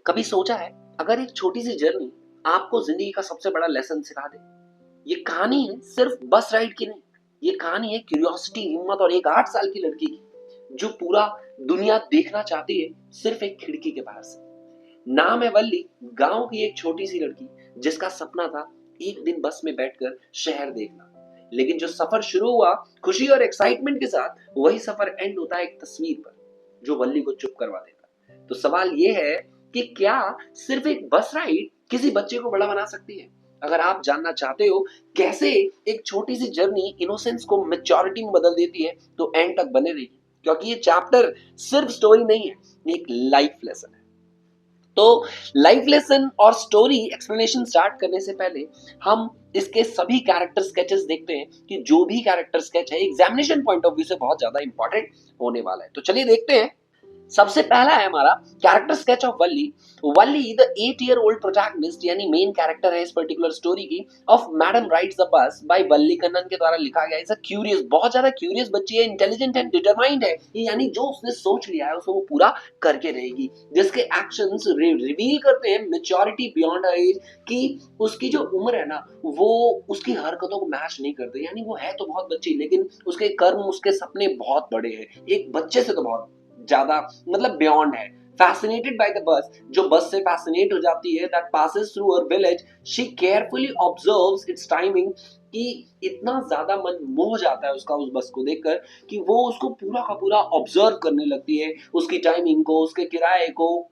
कभी सोचा है अगर एक छोटी सी जर्नी आपको जिंदगी का सबसे बड़ा लेसन सिखा दे। ये कहानी है सिर्फ बस राइड की नहीं, ये कहानी है क्यूरियोसिटी, हिम्मत और एक 8 साल की लड़की की जो पूरा दुनिया देखना चाहती है सिर्फ एक खिड़की के बाहर से। नाम है वल्ली, गांव की एक छोटी सी लड़की जिसका सपना था एक दिन बस में बैठकर शहर देखना। लेकिन जो सफर शुरू हुआ खुशी और एक्साइटमेंट के साथ, वही सफर एंड होता है एक तस्वीर पर जो वल्ली को चुप करवा देता है। तो सवाल ये है कि क्या सिर्फ एक बस राइड किसी बच्चे को बड़ा बना सकती है? अगर आप जानना चाहते हो कैसे एक छोटी सी जर्नी इनोसेंस को मैच्योरिटी में बदल देती है, तो एंड तक बने रहिए, क्योंकि ये चैप्टर सिर्फ स्टोरी नहीं है, एक लाइफ लेसन है। तो लाइफ लेसन और स्टोरी एक्सप्लेनेशन स्टार्ट करने से पहले हम इसके सभी कैरेक्टर स्केचेस देखते हैं कि जो भी कैरेक्टर स्केच है एग्जामिनेशन पॉइंट ऑफ व्यू से बहुत ज्यादा इंपॉर्टेंट होने वाला है। तो चलिए देखते हैं। सबसे पहला है हमारा character sketch of Valli. Valli the 8-year-old protagonist यानी मेन कैरेक्टर है इस पर्टिकुलर स्टोरी की, of madam rides the bus by Valli Kannan के द्वारा लिखा गया। इज अ क्यूरियस, बहुत ज्यादा क्यूरियस बच्ची है, इंटेलिजेंट एंड डिटरमाइंड है। यानी जो उसने सोच लिया है उसको वो पूरा करके रहेगी, जिसके एक्शंस रिवील करते हैं मेच्योरिटी बियॉन्ड हर एज, कि उसकी जो उम्र है ना वो उसकी हरकतों को मैच नहीं करते। यानी वो है तो बहुत बच्ची, लेकिन उसके कर्म, उसके सपने बहुत बड़े हैं, एक बच्चे से तो बहुत ज्यादा, मतलब बियॉन्ड है। फैसिनेटेड बाय द बस, जो बस से फैसिनेट हो जाती है, that passes through her village, she carefully observes it's timing, कि इतना ज्यादा मन मोह जाता है उसका उस बस को देखकर कि वो उसको पूरा का पूरा ऑब्जर्व करने लगती है, उसकी टाइमिंग को, उसके किराए को,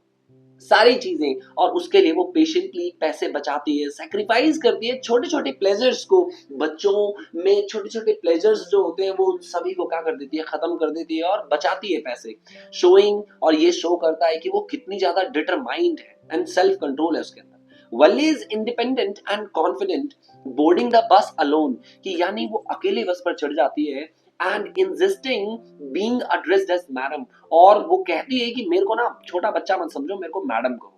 सारी चीजें। और उसके लिए वो पेशेंटली पैसे बचाती है, सेक्रीफाइस करती है छोटे छोटे प्लेजर्स को। बच्चों में छोटे छोटे प्लेजर्स जो होते हैं वो सभी को क्या कर देती है, खत्म कर देती है और बचाती है पैसे। शोइंग, और ये शो करता है कि वो कितनी ज्यादा डिटरमाइंड है एंड सेल्फ कंट्रोल है उसके अंदर। Valli is independent and confident boarding the bus alone, कि यानी वो अकेले बस पर चढ़ जाती है and insisting being addressed as madam, और वो कहती है कि मेरे को ना छोटा बच्चा मत समझो, मेरे को मैडम कहो,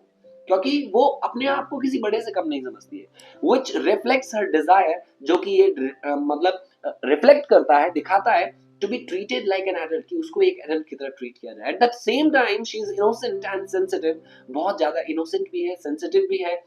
क्योंकि वो अपने आप को किसी बड़े से कम नहीं समझती है। विच रिफ्लेक्ट्स हर डिजायर, जो कि ये मतलब रिफ्लेक्ट करता है, दिखाता है to be treated like an adult, कि उसको एक एडल्ट की तरह ट्रीट किया जाए। At the same time she is innocent and sensitive, बहुत ज्यादा इनोसेंट भी है, सेंसिटिव भी है।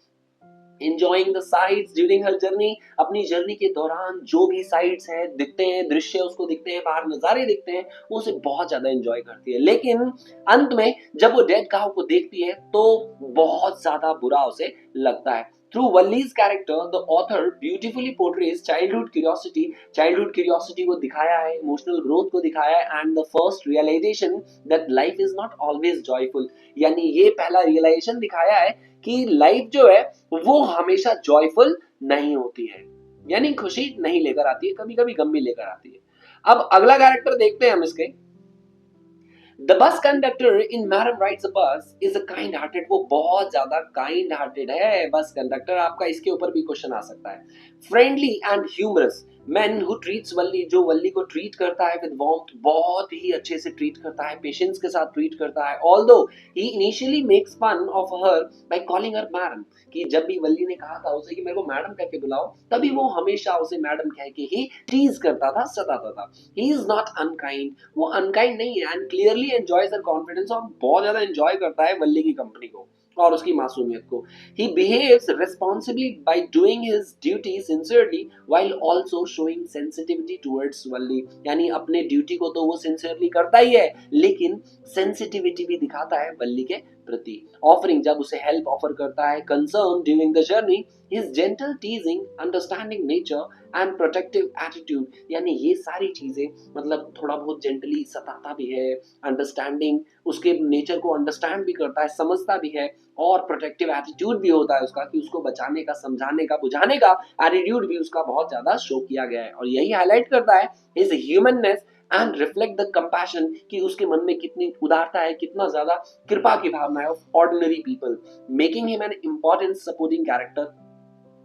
enjoying the sights during her journey, अपनी जर्नी के दौरान जो भी साइट्स हैं, दिखते हैं, दृश्य उसको दिखते हैं, बाहर नजारे दिखते हैं, वो उसे बहुत ज्यादा एंजॉय करती है। लेकिन अंत में जब वो डेड काउ को देखती है तो बहुत ज्यादा बुरा उसे लगता है। Through Wally's character, the author beautifully portrays childhood curiosity, childhood curiosity को दिखाया है, emotional growth को दिखाया है, and the first realization that life is not always joyful, यानी ये पहला realization दिखाया है कि लाइफ जो है वो हमेशा जॉयफुल नहीं होती है, यानी खुशी नहीं लेकर आती है, कभी कभी गम भी लेकर आती है। अब अगला कैरेक्टर देखते हैं हम इसके। The bus conductor in madam rides the bus is a kind hearted, वो बहुत ज्यादा काइंड हार्टेड है बस कंडक्टर। आपका इसके ऊपर भी क्वेश्चन आ सकता है। Friendly and humorous man who treats Valli, जो वल्ली को ट्रीट करता है विद वार्मथ, बहुत ही अच्छे से ट्रीट करता है, पेशेंस के साथ ट्रीट करता है। Although he initially makes fun of her by calling her madam, कि जब भी वल्ली ने कहा था उसे कि मेरे को मैडम कह के बुलाओ, तभी वो हमेशा उसे मैडम कह के ही टीज करता था, सताता था। ही इज नॉट अनकाइंड, वो अनकाइंड नहीं है, and clearly enjoys her confidence, और बहुत ज्यादा एंजॉय करता है वल्ली की कंपनी को और उसकी मासूमियत को। He behaves responsibly by doing his duty sincerely while also showing sensitivity towards Valli, यानी अपने ड्यूटी को तो वो सिंसियरली करता ही है, लेकिन सेंसिटिविटी भी दिखाता है वल्ली के प्रति। ऑफरिंग, जब उसे हेल्प ऑफर करता है, concern during the journey, his gentle teasing, understanding nature and protective attitude, यानी ये सारी चीजें, मतलब थोड़ा बहुत जेंटली सताता भी है, अंडरस्टैंडिंग, उसके नेचर को अंडरस्टैंड भी करता है, समझता भी है, और प्रोटेक्टिव एटीट्यूड भी होता है उसका, कि उसको बचाने का, समझाने का, बुझाने का एटीट्यूड भी उसका बहुत ज्यादा शो किया गया है। और यही हाईलाइट करता है his humanness and reflect the compassion, कि उसके मन में कितनी उदारता है, कितना ज्यादा कृपा की भावना है of ordinary people, making him an important supporting character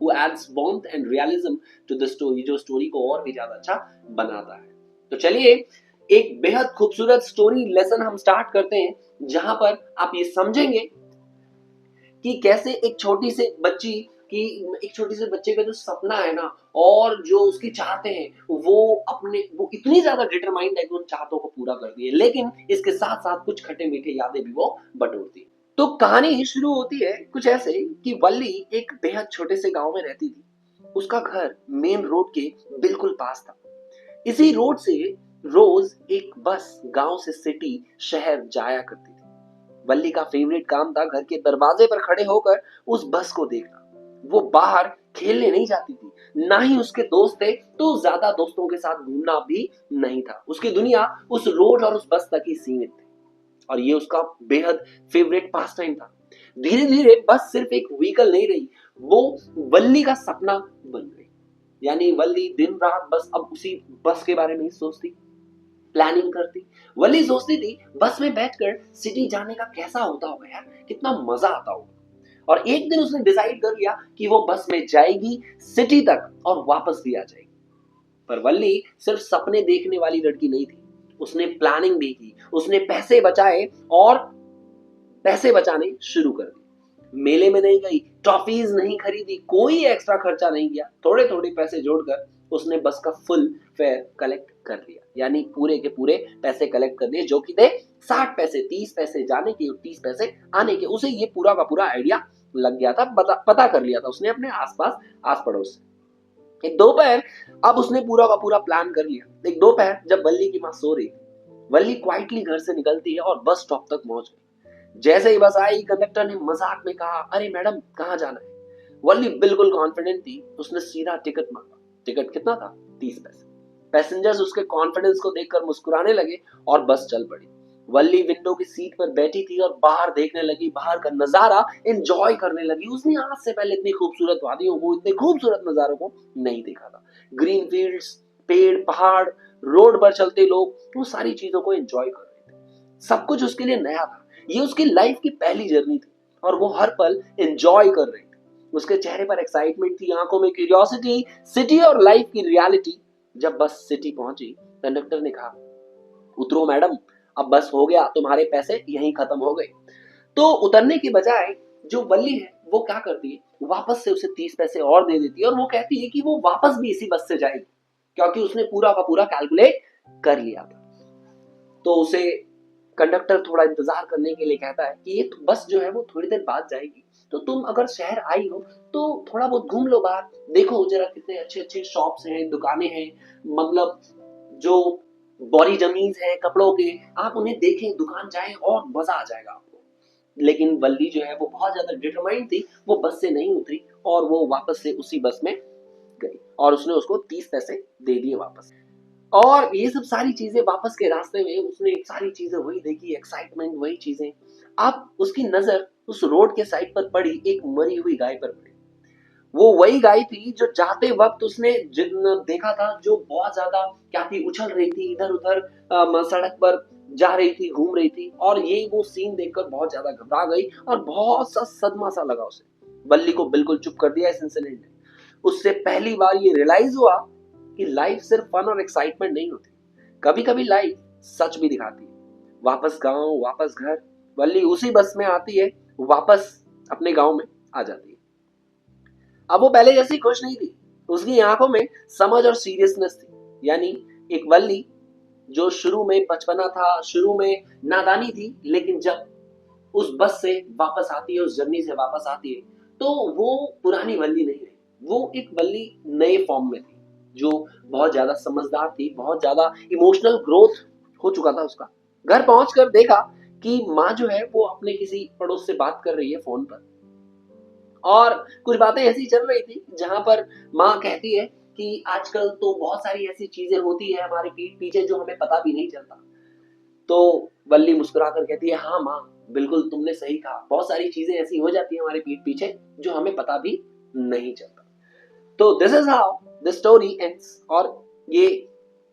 who adds warmth and realism to the story, जो स्टोरी को और भी ज्यादा अच्छा बनाता है। तो चलिए एक बेहद खूबसूरत स्टोरी लेसन हम स्टार्ट करते हैं, जहां पर आप ये समझेंगे कि कैसे एक छोटी से बच्ची कि एक छोटे से बच्चे का जो सपना है ना, और जो उसकी चाहते हैं, वो इतनी ज्यादा डिटरमाइंड है कि उन चाहतों को पूरा कर दिए, लेकिन इसके साथ साथ कुछ खट्टे मीठे यादें भी वो बटोरती है। तो कहानी शुरू होती है कुछ ऐसे कि वल्ली एक बेहद छोटे से गांव में रहती थी। उसका घर मेन रोड के बिल्कुल पास था। इसी रोड से रोज एक बस गांव से सिटी शहर जाया करती थी। वल्ली का फेवरेट काम था घर के दरवाजे पर खड़े होकर उस बस को देखना। वो बाहर खेलने नहीं जाती थी, ना ही उसके दोस्त थे, तो ज्यादा दोस्तों के साथ घूमना भी नहीं था। उसकी दुनिया उस रोड और उस बस तक ही सीमित थी और ये उसका बेहद फेवरेट पास टाइम था। धीरे धीरे बस सिर्फ एक व्हीकल नहीं रही, वो वल्ली का सपना बन गई। यानी वल्ली दिन रात बस अब उसी बस के बारे में ही सोचती, प्लानिंग करती। वल्ली सोचती थी बस में बैठकर सिटी जाने का कैसा होता होगा यार, कितना मजा आता होगा। और एक दिन उसने डिसाइड कर लिया कि वो बस में जाएगी सिटी तक और वापस भी आ जाएगी। पर वल्ली सिर्फ सपने देखने वाली लड़की नहीं थी, उसने प्लानिंग भी की। उसने पैसे बचाए और पैसे बचाने शुरू कर दिए। मेले में नहीं गई, टॉफीज नहीं खरीदी, कोई एक्स्ट्रा खर्चा नहीं किया। थोड़े थोड़े पैसे जोड़कर उसने बस का फुल फेयर कलेक्ट कर लिया। यानी पूरे के पूरे पैसे कलेक्ट कर दिए, जो कि थे 60 पैसे, 30 पैसे जाने के और 30 पैसे आने के। उसे ये पूरा का पूरा आइडिया लग गया था, पता कर लिया था उसने अपने आसपास आस पड़ोस से। एक दोपहर, अब उसने पूरा का पूरा प्लान कर लिया। एक दोपहर जब वल्ली की माँ सो रही थी, वल्ली क्वाइटली घर से निकलती है और बस स्टॉप तक पहुंच गई। जैसे ही बस आई, कंडक्टर ने मजाक में कहा, अरे मैडम कहाँ जाना है? वल्ली बिल्कुल कॉन्फिडेंट थी, उसने सीधा टिकट मांगा। टिकट कितना था? 30 पैसे। पैसेंजर्स उसके कॉन्फिडेंस को देखकर मुस्कुराने लगे और बस चल पड़ी। वल्ली विंडो की सीट पर बैठी थी और बाहर देखने लगी, बाहर का नजारा एंजॉय करने लगी। उसने आज से पहले इतनी खूबसूरत वादियों को, इतने खूबसूरत नजारों को नहीं देखा था। ग्रीन फील्ड्स, पेड़, पहाड़, रोड पर चलते लोग, वो सारी चीजों को एंजॉय कर रहे थे। सब कुछ उसके लिए नया था। ये उसकी लाइफ की पहली जर्नी थी और वो हर पल एंजॉय कर रही थी। उसके चेहरे पर एक्साइटमेंट थी, आंखों में क्यूरियोसिटी, सिटी और लाइफ की रियलिटी। जब बस सिटी पहुंची, कंडक्टर ने कहा, उतरो मैडम, अब बस हो गया, तुम्हारे पैसे यहीं खत्म हो गए। तो उतरने की बजाय जो वल्ली है वो क्या करती है, वापस से उसे 30 पैसे और दे देती है और वो कहती है कि वो वापस भी इसी बस से जाएगी, क्योंकि उसने पूरा का पूरा कैलकुलेट कर लिया था। तो उसे कंडक्टर थोड़ा इंतजार करने के लिए कहता है कि ये बस जो है वो थोड़ी देर बाद जाएगी, तो तुम अगर शहर आई हो तो थोड़ा बहुत घूम लो बाहर, देखो जरा कितने अच्छे अच्छे शॉप्स हैं, दुकानें हैं, मतलब जो बॉडी जमीन्स है कपड़ों के, आप उन्हें देखें, दुकान जाएं और मजा आ जाएगा आपको। लेकिन वल्ली जो है वो बहुत ज्यादा डिटरमाइंड थी, वो बस से नहीं उतरी और वो वापस से उसी बस में गई और उसने उसको 30 पैसे दे दिए वापस। और ये सब सारी चीजें वापस के रास्ते में उसने सारी चीजें वही देखी, एक्साइटमेंट वही चीजें। अब उसकी नजर उस रोड के साइड पर पड़ी, एक मरी हुई गाय पर पड़ी। वो वही गाय थी जो जाते वक्त उसने देखा था, जो बहुत ज्यादा क्या थी, उछल रही थी इधर उधर, सड़क पर जा रही थी, घूम रही थी। और ये वो सीन देखकर बहुत ज्यादा घबरा गई और बहुत सा सदमा सा लगा उसे। बल्ली को बिल्कुल चुप कर दिया इस इंसिडेंट ने। उससे पहली बार ये रियलाइज हुआ कि लाइफ सिर्फ फन और एक्साइटमेंट नहीं होती, कभी कभी लाइफ सच भी दिखाती है। वापस गांव, वापस घर, वल्ली उसी बस में आती है, वापस अपने गांव में आ जाती है। अब वो पहले जैसी खुश नहीं थी, उसकी आंखों में समझ और सीरियसनेस थी। यानी एक वल्ली जो शुरू में बचपना था, शुरू में नादानी थी, लेकिन जब उस बस से वापस आती है, उस जर्नी से वापस आती है, तो वो पुरानी वल्ली नहीं रही, वो एक वल्ली नए फॉर्म में थी, जो बहुत ज्यादा समझदार थी, बहुत ज्यादा इमोशनल ग्रोथ हो चुका था उसका। घर पहुंचकर देखा कि माँ जो है वो अपने किसी पड़ोस से बात कर रही है फोन पर, और कुछ बातें ऐसी चल रही थी जहां पर माँ कहती है कि आजकल तो बहुत सारी ऐसी चीजें होती है हमारे पीठ पीछे जो हमें पता भी नहीं चलता। तो वल्ली मुस्कुराकर कहती है, हाँ माँ, बिल्कुल तुमने सही कहा, बहुत सारी चीजें ऐसी हो जाती है हमारे पीठ पीछे जो हमें पता भी नहीं चलता। तो this is how the story ends. और ये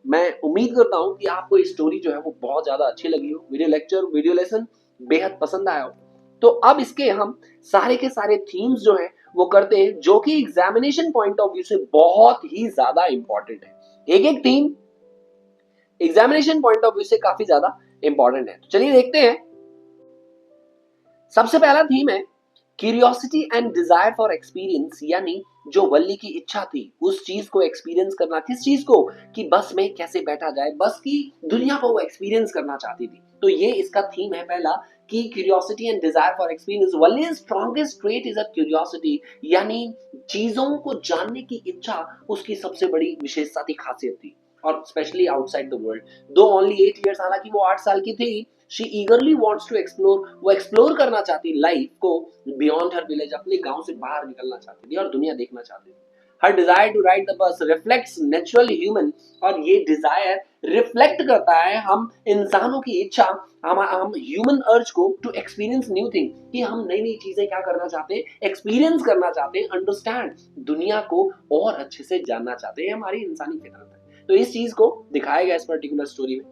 मैं उम्मीद करता हूँ कि आपको ये स्टोरी जो है वो बहुत ज्यादा अच्छी लगी हो, वीडियो लेक्चर, वीडियो लेसन बेहद पसंद आया हो। तो अब इसके हम सारे के सारे थीम्स जो है वो करते हैं, जो कि एग्जामिनेशन पॉइंट ऑफ व्यू से बहुत ही ज्यादा इंपॉर्टेंट है। एक एक theme examination point of view से काफी ज्यादा इंपॉर्टेंट है। तो चलिए देखते हैं। सबसे पहला थीम है curiosity and desire for experience. यानी जो वल्ली की इच्छा थी उस चीज को एक्सपीरियंस करना, किस चीज को, कि बस में कैसे बैठा जाए, बस की दुनिया को वो एक्सपीरियंस करना चाहती थी। तो ये इसका थीम है पहला, की curiosity and desire for experience, Valli strongest trait is a curiosity, यानी चीजों को जानने की इच्छा उसकी सबसे बड़ी विशेषता थी, खासियत थी, और specially outside the world. Though only 8 years, हालांकि वो 8 साल की थी, she eagerly wants to explore, वो एक्सप्लोर करना चाहती लाइफ को बियॉन्ड हर विलेज, अपने गांव से बाहर निकलना चाहती थी और दुनिया देखना चाहती थी। Her desire to ride the bus reflects naturally human, और ये डिजायर रिफ्लेक्ट करता है हम इंसानों की इच्छा, हम ह्यूमन अर्ज को टू एक्सपीरियंस न्यू थिंग, कि हम नई नई चीजें क्या करना चाहते हैं, एक्सपीरियंस करना चाहते हैं, अंडरस्टैंड, दुनिया को और अच्छे से जानना चाहते हैं, हमारी इंसानी फितरत है। तो इस चीज को दिखाया गया इस पर्टिकुलर स्टोरी में।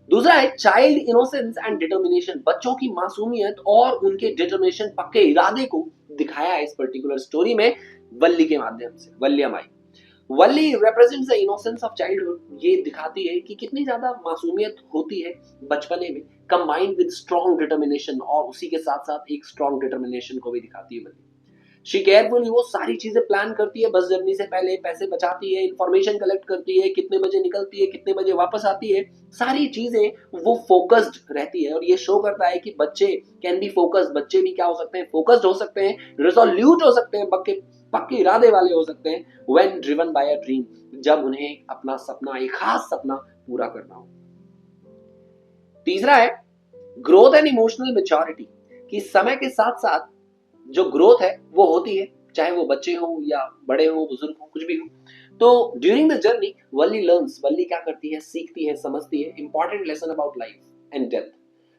दूसरा है चाइल्ड इनोसेंस एंड डिटर्मिनेशन, बच्चों की मासूमियत और उनके डिटर्मिनेशन, पक्के इरादे को दिखाया है इस पर्टिकुलर स्टोरी में वल्ली के माध्यम से। Vallimai, Valli represents the innocence of childhood, ये दिखाती है कि कितनी ज्यादा मासूमियत होती है बचपने में, कंबाइंड विद स्ट्रॉन्ग डिटर्मिनेशन, और उसी के साथ साथ एक स्ट्रॉन्ग डिटर्मिनेशन को भी दिखाती है वल्ली। शी केयरफुली, वो सारी चीजें प्लान करती है बस जर्नी से पहले, पैसे बचाती है, इंफॉर्मेशन कलेक्ट करती है, कितने बजे निकलती है, कितने बजे वापस आती है, सारी चीजें वो फोकस्ड रहती है। और ये शो करता है कि बच्चे कैन बी फोकस्ड, बच्चे भी क्या हो सकते हैं, फोकस्ड हो सकते हैं, रिजोल्यूट हो सकते हैं, पक्के पक्के इरादे वाले हो सकते हैं, when driven by a dream, जब उन्हें अपना सपना, एक खास सपना पूरा करना हो। तीसरा है ग्रोथ एंड इमोशनल मैच्योरिटी, कि समय के साथ साथ जो ग्रोथ है वो होती है, चाहे वो बच्चे हो या बड़े हो, बुजुर्ग हो, कुछ भी हो। तो during the journey Valli learns, Valli क्या करती है, सीखती है, समझती है important lesson about life and death.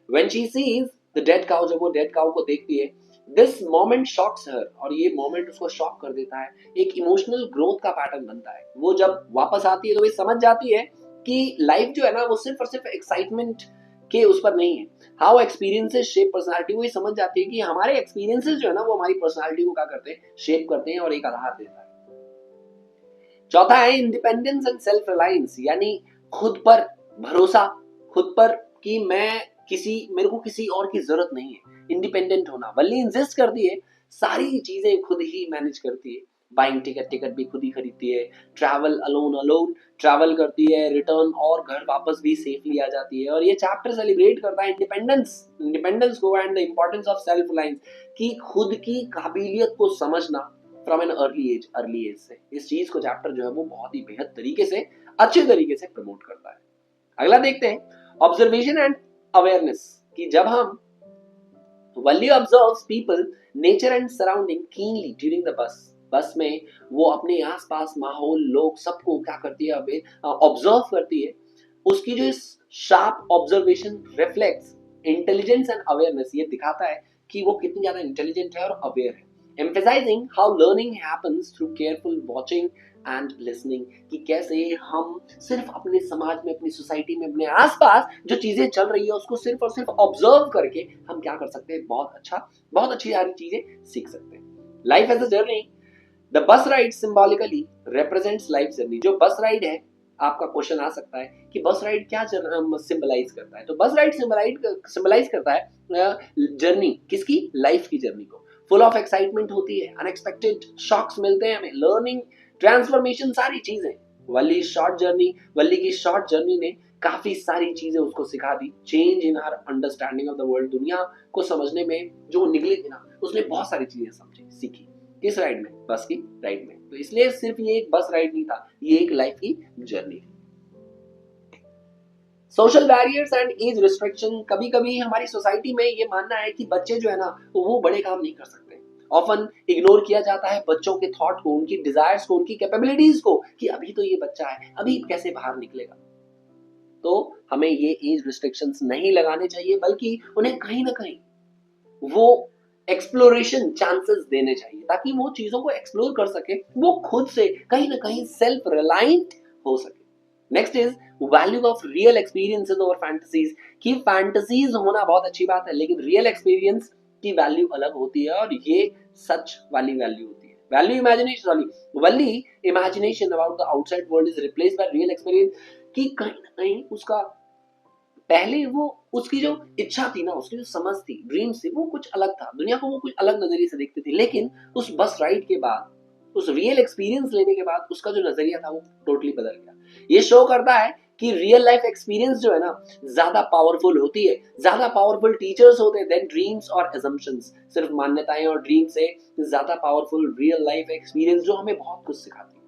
When she sees the dead cow, जब वो डेड काउ को देखती है, दिस मोमेंट शॉक्स हर, और ये मोमेंट उसको शॉक कर देता है, एक इमोशनल ग्रोथ का पैटर्न बनता है। वो जब वापस आती है तो वे समझ जाती है कि लाइफ जो है ना वो सिर्फ और सिर्फ एक्साइटमेंट के उस पर नहीं है, हाउ एक्सपीरियंसेस शेप पर्सनालिटी, वो ये समझ जाती है कि हमारे एक्सपीरियंसेस जो है ना वो हमारी पर्सनालिटी को क्या करते हैं, शेप करते हैं और एक आधार देता है। चौथा है इंडिपेंडेंस एंड सेल्फ रिलायंस, यानी खुद पर भरोसा, खुद पर कि मेरे को किसी और की जरूरत नहीं है, इंडिपेंडेंट होना। वल्ली इंसिस्ट करती है सारी चीजें खुद ही मैनेज करती है, बाइंग टिकट भी खुद ही खरीदती है, ट्रैवल अलोन ट्रैवल करती है, रिटर्न और घर वापस भी सेफली आ जाती है। और ये चैप्टर सेलिब्रेट करता है इंडिपेंडेंस को and the importance of self reliance, कि खुद की काबिलियत को समझना फ्रॉम एन अर्ली एज से। इस चीज को चैप्टर जो है वो बहुत ही बेहद तरीके से, अच्छे तरीके से प्रमोट करता है। अगला देखते हैं ऑब्जर्वेशन एंड अवेयरनेस, कि जब हम Valli observes people, nature and surrounding keenly during the bus में वो अपने आसपास माहौल, लोग, सबको क्या करती है, ऑब्जर्व करती है। उसकी जो sharp observation reflects intelligence and awareness, ये दिखाता है कि वो कितनी ज्यादा इंटेलिजेंट है और अवेयर है। emphasizing how learning happens through careful watching and listening, कि कैसे हम सिर्फ अपने समाज में, अपनी सोसाइटी में, अपने आसपास जो चीजें चल रही है उसको सिर्फ और सिर्फ ऑब्जर्व करके हम क्या कर सकते हैं, बहुत अच्छी सारी चीजें सीख सकते हैं। Life as a journey, the bus ride symbolically represents life journey. जो बस राइड है, आपका क्वेश्चन आ सकता है कि बस राइड क्या सिंबलाइज करता है, तो बस राइड सिंबलाइज करता है जर्नी, किसकी, लाइफ की जर्नी को। फुल ऑफ एक्साइटमेंट होती है, अनएक्सपेक्टेड शॉक्स मिलते हैं हमें, लर्निंग, ट्रांसफॉर्मेशन, सारी चीजें। वल्ली की शॉर्ट जर्नी ने काफी सारी चीजें उसको सिखा दी। Change in her understanding of the world, दुनिया को समझने में जो निकली थी ना, उसने बहुत सारी चीजें समझी, सीखी। किस राइड में, बस की राइड में। तो इसलिए सिर्फ ये एक बस राइड नहीं था, ये एक लाइफ की जर्नी थी। Social barriers and age restriction, कभी कभी हमारी सोसाइटी में ये मानना है कि बच्चे जो है ना वो बड़े काम नहीं कर सकते। ऑफन इग्नोर किया जाता है बच्चों के थॉट को, उनकी डिजायर्स को, उनकी कैपेबिलिटीज को, कि अभी तो ये बच्चा है, अभी कैसे बाहर निकलेगा। तो हमें ये एज रिस्ट्रिक्शंस नहीं लगाने चाहिए, बल्कि उन्हें कहीं ना कहीं वो एक्सप्लोरेशन चांसेस देने चाहिए, ताकि वो चीजों को एक्सप्लोर कर सके, वो खुद से कहीं ना कहीं सेल्फ रिलायंट हो सके। Next is value of real experiences over fantasies, कि फैंटेसीज होना बहुत अच्छी बात है, लेकिन रियल एक्सपीरियंस की वैल्यू अलग होती है, और ये सच वाली वैल्यू होती है। Value imagination, Valli imagination about the outside world is replaced by real experience, कि कहीं ना कहीं उसका पहले वो उसकी जो इच्छा थी ना, उसकी जो समझ थी, ड्रीम्स थी, वो कुछ अलग था, दुनिया को वो कुछ अलग नजरिए से देखती थी। लेकिन उस बस राइड के बाद, उस रियल एक्सपीरियंस लेने के बाद उसका जो नजरिया था वो टोटली बदल गया। ये शो करता है कि रियल लाइफ एक्सपीरियंस जो है ना ज्यादा पावरफुल होती है, ज्यादा पावरफुल टीचर्स होते हैं देन ड्रीम्स और assumptions। सिर्फ मान्यताएं और ड्रीम से ज्यादा पावरफुल रियल लाइफ एक्सपीरियंस जो हमें बहुत कुछ सिखाती है।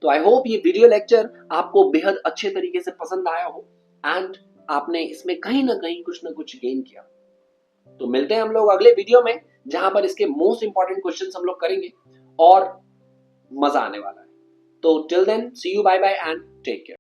तो आई होप ये वीडियो लेक्चर आपको बेहद अच्छे तरीके से पसंद आया हो एंड आपने इसमें कहीं ना कहीं कुछ ना कुछ गेन किया। तो मिलते हैं हम लोग अगले वीडियो में, जहां पर इसके मोस्ट इंपॉर्टेंट क्वेश्चंस हम लोग करेंगे और मजा आने वाला है। तो till then see you, bye bye and take care.